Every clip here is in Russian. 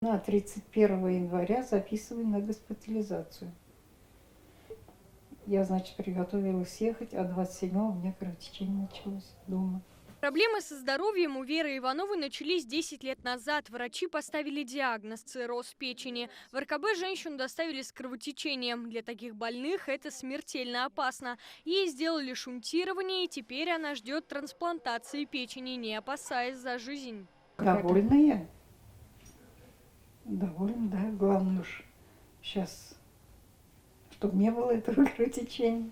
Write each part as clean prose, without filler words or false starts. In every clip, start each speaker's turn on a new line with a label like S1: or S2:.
S1: На 31 января записываем на госпитализацию. Я, значит, приготовилась ехать, а 27-го у меня кровотечение началось дома.
S2: Проблемы со здоровьем у Веры Ивановой начались 10 лет назад. Врачи поставили диагноз – цирроз печени. В РКБ женщину доставили с кровотечением. Для таких больных это смертельно опасно. Ей сделали шунтирование, и теперь она ждет трансплантации печени, не опасаясь за жизнь.
S1: Довольна я? Довольна, да. Главное уж сейчас, чтобы не было этого кровотечения.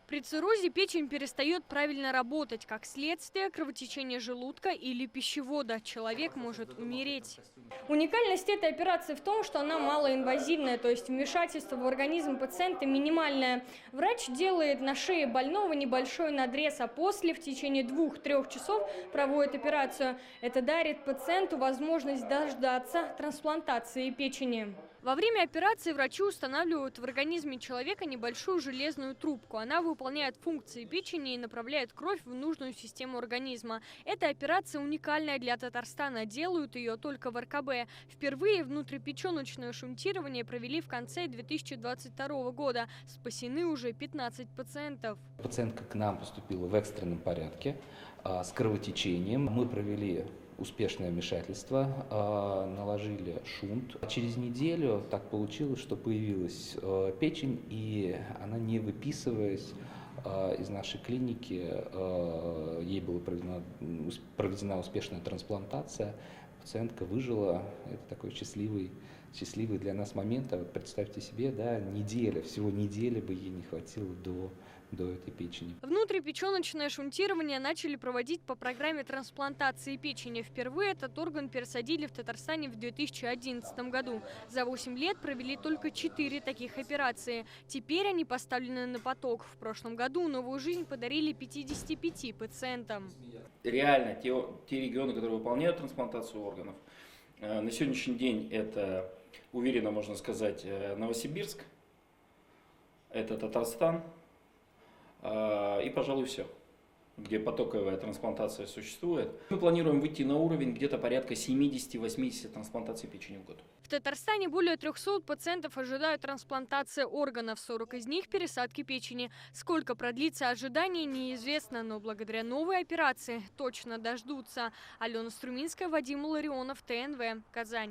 S2: При циррозе печень перестает правильно работать. Как следствие, кровотечение желудка или пищевода. Человек может умереть. Уникальность этой операции в том, что она малоинвазивная, то есть вмешательство в организм пациента минимальное. Врач делает на шее больного небольшой надрез, а после в течение 2-3 часов проводит операцию. Это дарит пациенту возможность дождаться трансплантации печени. Во время операции врачи устанавливают в организме человека небольшую железную трубку. Она выполняет функции печени и направляет кровь в нужную систему организма. Эта операция уникальная для Татарстана. Делают ее только в РКБ. Впервые внутрипеченочное шунтирование провели в конце 2022 года. Спасены уже 15 пациентов.
S3: Пациентка к нам поступила в экстренном порядке с кровотечением. Мы провели успешное вмешательство, наложили шунт. Через неделю так получилось, что появилась печень, и она, не выписываясь из нашей клиники, ей была проведена успешная трансплантация. Пациентка выжила. Это такой счастливый для нас момент. А вот представьте себе, да, всего недели бы ей не хватило до этой печени.
S2: Внутрипеченочное шунтирование начали проводить по программе трансплантации печени. Впервые этот орган пересадили в Татарстане в 2011 году. За 8 лет провели только 4 таких операции. Теперь они поставлены на поток. В прошлом году новую жизнь подарили 55 пациентам.
S4: Реально, те регионы, которые выполняют трансплантацию органов, на сегодняшний день это, уверенно можно сказать, Новосибирск, это Татарстан и, пожалуй, все, где потоковая трансплантация существует. Мы планируем выйти на уровень где-то порядка 70-80 трансплантаций печени в год.
S2: В Татарстане более 300 пациентов ожидают трансплантации органов, 40 из них – пересадки печени. Сколько продлится ожидание, неизвестно, но благодаря новой операции точно дождутся. Алена Струминская, Вадим Ларионов, ТНВ, Казань.